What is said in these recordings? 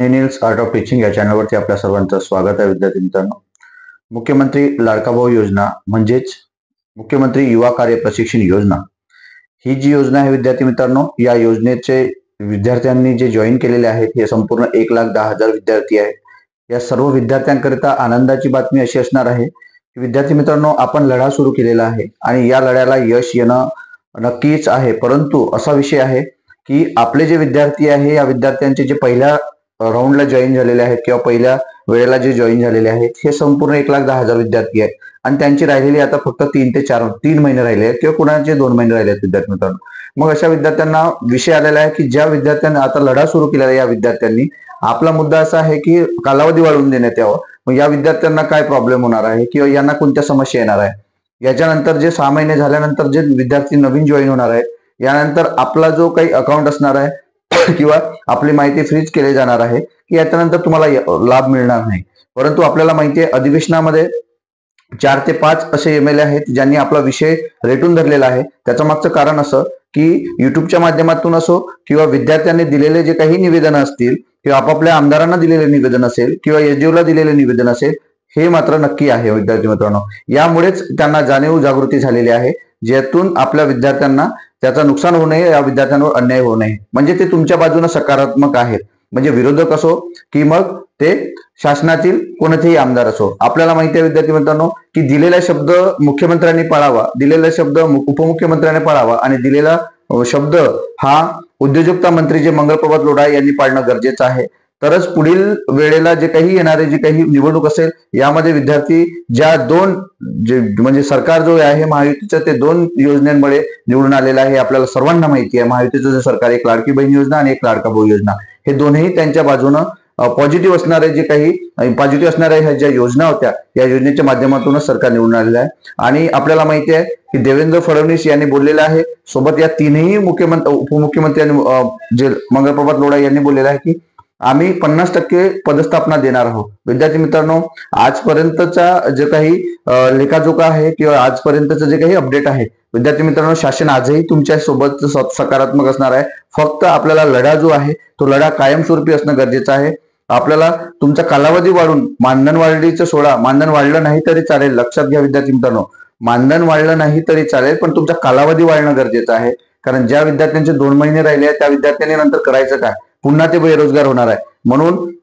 Niels art of teaching या चॅनलवरती आपल्या सर्वांचं स्वागत आहे. विद्यार्थी मित्रांनो, मुख्यमंत्री लाडका भाऊ योजना म्हणजेच मुख्यमंत्री युवा कार्य प्रशिक्षण योजना ही जी योजना आहे विद्यार्थी मित्रांनो, या योजनेचे विद्यार्थ्यांनी जे जॉईन केलेले आहेत हे संपूर्ण 1,10,000 विद्यार्थी आहेत. या सर्व विद्यार्थ्यांकरिता आनंदाची बातमी अशी असणार आहे की विद्यार्थी मित्रांनो, आपण लढा सुरू केलेला आहे आणि या लढ्याला यश येणं नक्कीच आहे. परंतु असा विषय आहे की आपले जे विद्यार्थी आहे या विद्यार्थ्यांचे जे पहिल्या राऊंडला जॉईन झालेले आहेत किंवा पहिल्या वेळेला जे जॉईन झालेले आहेत हे संपूर्ण 1,10,000 विद्यार्थी आहेत आणि त्यांची राहिलेली आता फक्त 3 महिने राहिले आहेत किंवा कुणाचे 2 महिने राहिले आहेत विद्यार्थी मित्रांनो. मग अशा विद्यार्थ्यांना विषय आलेला आहे की ज्या विद्यार्थ्यांनी आता लढा सुरू केलेला आहे या विद्यार्थ्यांनी आपला मुद्दा असा आहे की कालावधी वाढवून देण्यात यावं. मग या विद्यार्थ्यांना काय प्रॉब्लेम होणार आहे किंवा यांना कोणत्या समस्या येणार आहे, याच्यानंतर जे 6 महिने झाल्यानंतर जे विद्यार्थी नवीन जॉईन होणार आहेत यानंतर आपला जो काही अकाउंट असणार आहे किंवा आपली माहिती फ्रीज केली जाणार आहे की याच्यानंतर तुम्हाला लाभ मिळणार नाही. परंतु आपल्याला माहिती आहे अधिवेशनामध्ये 4 ते 5 असे MLA आहेत ज्यांनी आपला विषय रेटून धरलेला आहे. त्याचं मागचं कारण असं की युट्यूबच्या माध्यमातून असो किंवा विद्यार्थ्यांनी दिलेले जे काही निवेदन असतील किंवा आपापल्या आमदारांना दिलेले निवेदन असेल किंवा SDO ला दिलेले निवेदन असेल, हे मात्र नक्की आहे विद्यार्थी मित्रांनो. यामुळेच त्यांना जाणीव जागृती झालेली आहे, ज्यातून आपल्या विद्यार्थ्यांना त्याचं नुकसान होऊ नये, या विद्यार्थ्यांवर अन्याय होऊ नये. म्हणजे ते तुमच्या बाजूने सकारात्मक आहेत. म्हणजे विरोधक असो की मग ते शासनातील कोणतेही आमदार असो, आपल्याला माहिती आहे विद्यार्थी मित्रांनो की दिलेला शब्द मुख्यमंत्र्यांनी पाळावा, दिलेला शब्द उपमुख्यमंत्र्यांनी पाळावा आणि दिलेला शब्द हा उद्योजकता मंत्री जे मंगलप्रभात लोढा यांनी पाळणं गरजेचं आहे. तरच पुढील वेळेला जे काही येणारे जे काही निवडणूक असेल यामध्ये विद्यार्थी ज्या दोन म्हणजे सरकार जो आहे महायुतीचं ते 2 योजनांमुळे निवडून आलेलं आहे. आपल्याला सर्वांना माहिती आहे महायुतीचं जे सरकार, एक लाडकी बहीण योजना आणि एक लाडका भाऊ योजना, हे दोन्ही त्यांच्या बाजूनं पॉझिटिव्ह असणारे जे काही पॉझिटिव्ह असणाऱ्या ह्या ज्या योजना होत्या या योजनेच्या माध्यमातूनच सरकार निवडून आलेलं आहे. आणि आपल्याला माहिती आहे की देवेंद्र फडणवीस यांनी बोललेलं आहे, सोबत या तिन्ही उपमुख्यमंत्र्यांनी जे मंगलप्रभात लोढा यांनी बोललेलं आहे की आम्ही 50% पदस्थापना देणार आहोत. विद्यार्थी मित्रांनो, आजपर्यंतचा जे काही लेखाजोखा आहे किंवा आजपर्यंतचं जे काही अपडेट आहे विद्यार्थी मित्रांनो, शासन आजही तुमच्या सोबत सकारात्मक असणार आहे. फक्त आपल्याला लढा जो आहे तो लढा कायमस्वरूपी असणं गरजेचं आहे. आपल्याला तुमचा कालावधी वाढून मानधन वाढलीचं सोडा, मानधन वाढलं नाही तरी चालेल. लक्षात घ्या विद्यार्थी मित्रांनो, मानधन वाढलं नाही तरी चालेल पण तुमचा कालावधी वाढणं गरजेचं आहे. कारण ज्या विद्यार्थ्यांचे 2 महिने राहिले आहेत त्या विद्यार्थ्यांनी नंतर करायचं काय, पुन्हा ते बेरोजगार होणार आहे. म्हणून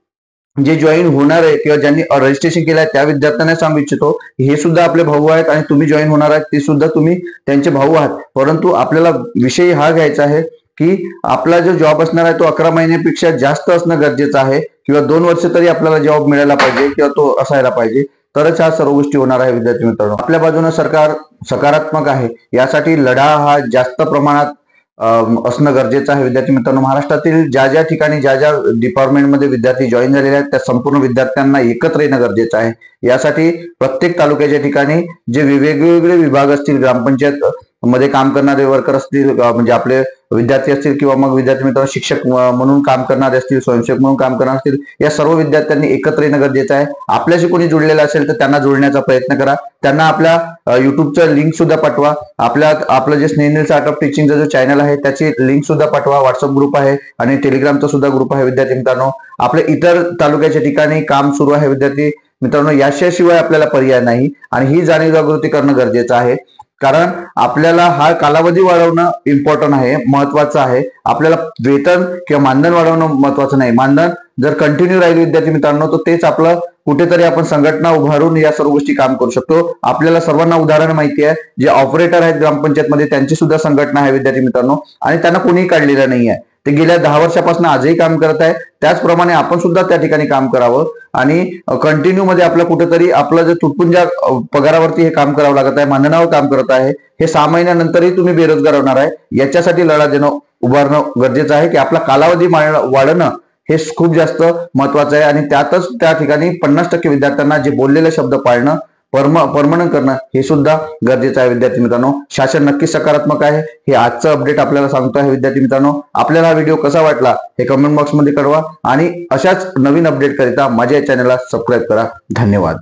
जे जॉईन होणार आहे किंवा ज्यांनी रजिस्ट्रेशन केलं आहे त्या विद्यार्थ्यांना सांगू इच्छितो, हे सुद्धा आपले भाऊ आहेत आणि तुम्ही जॉईन होणार आहेत ते सुद्धा तुम्ही त्यांचे भाऊ आहात. परंतु आपल्याला विषय हा घ्यायचा आहे की आपला जो जॉब असणार आहे तो 11 महिन्यापेक्षा जास्त असणं गरजेचं आहे किंवा 2 वर्ष तरी आपल्याला जॉब मिळायला पाहिजे किंवा तो असायला पाहिजे, तरच ह्या सर्व गोष्टी होणार आहे. विद्यार्थी मित्रांनो, आपल्या बाजूने सरकार सकारात्मक आहे, यासाठी लढा हा जास्त प्रमाणात असणं गरजेचं आहे. विद्यार्थी मित्रांनो, महाराष्ट्रातील ज्या ज्या ठिकाणी ज्या ज्या डिपार्टमेंटमध्ये विद्यार्थी जॉईन झालेले आहेत त्या संपूर्ण विद्यार्थ्यांना एकत्र येणं गरजेचं आहे. यासाठी प्रत्येक तालुक्याच्या ठिकाणी जे वेगवेगळे विभाग असतील, ग्रामपंचायत मध्ये काम करणारे वर्कर असतील, म्हणजे आपले विद्यार्थी असतील किंवा मग विद्यार्थी मित्रांनो शिक्षक म्हणून काम करणारे असतील, स्वयंसेवक म्हणून काम करणारे असतील, या सर्व विद्यार्थ्यांनी एकत्र येणं गरजेचं आहे. आपल्याशी कोणी जुळलेलं असेल तर त्यांना जोडण्याचा प्रयत्न करा. त्यांना आपल्या युट्यूबचं लिंक सुद्धा पाठवा. आपलं जे स्नेहनील्स आर्ट ऑफ टीचिंगचा जो चॅनल आहे त्याची लिंक सुद्धा पाठवा. व्हॉट्सअप ग्रुप आहे आणि टेलिग्रामचा सुद्धा ग्रुप आहे. विद्यार्थी मित्रांनो, आपल्या इतर तालुक्याच्या ठिकाणी काम सुरू आहे. विद्यार्थी मित्रांनो, याशिवाय आपल्याला पर्याय नाही आणि ही जाणीव जागृती करणं गरजेचं आहे. कारण आपल्याला हा कालावधी वाढवणं इम्पॉर्टंट आहे, महत्वाचं आहे. आपल्याला वेतन किंवा मानधन वाढवणं महत्वाचं नाही. मानधन जर कंटिन्यू राहील विद्यार्थी मित्रांनो तर तेच आपलं कुठेतरी आपण संघटना उभारून या सर्व गोष्टी काम करू शकतो. आपल्याला सर्वांना उदाहरण माहिती आहे, जे ऑपरेटर आहेत ग्रामपंचायत मध्ये त्यांची सुद्धा संघटना आहे विद्यार्थी मित्रांनो, आणि त्यांना कोणीही काढलेलं नाही आहे. ते गेल्या 10 वर्षापासून आजही काम करत आहे. त्याचप्रमाणे आपण सुद्धा त्या ठिकाणी काम करावं आणि कंटिन्यू मध्ये आपलं कुठेतरी आपलं जे तुटपुंज्या पगारावरती हे काम करावं लागत आहे, मानधनावर काम करत आहे. हे 6 महिन्यानंतरही तुम्ही बेरोजगार होणार आहे. याच्यासाठी लढा देणं उभारणं गरजेचं आहे की आपला कालावधी वाढणं हे खूप जास्त महत्वाचं आहे आणि त्यातच त्या ठिकाणी 50% विद्यार्थ्यांना जे बोललेले शब्द पाळणं, परमनंट करणं हे सुद्धा गरजेचं आहे. विद्यार्थी मित्रांनो, शासन नक्की सकारात्मक आहे, हे आजचं अपडेट आपल्याला सांगतो आहे. विद्यार्थी मित्रांनो, आपल्याला हा व्हिडिओ कसा वाटला हे कमेंट बॉक्समध्ये कळवा आणि अशाच नवीन अपडेट करिता माझ्या चॅनलला सबस्क्राईब करा. धन्यवाद.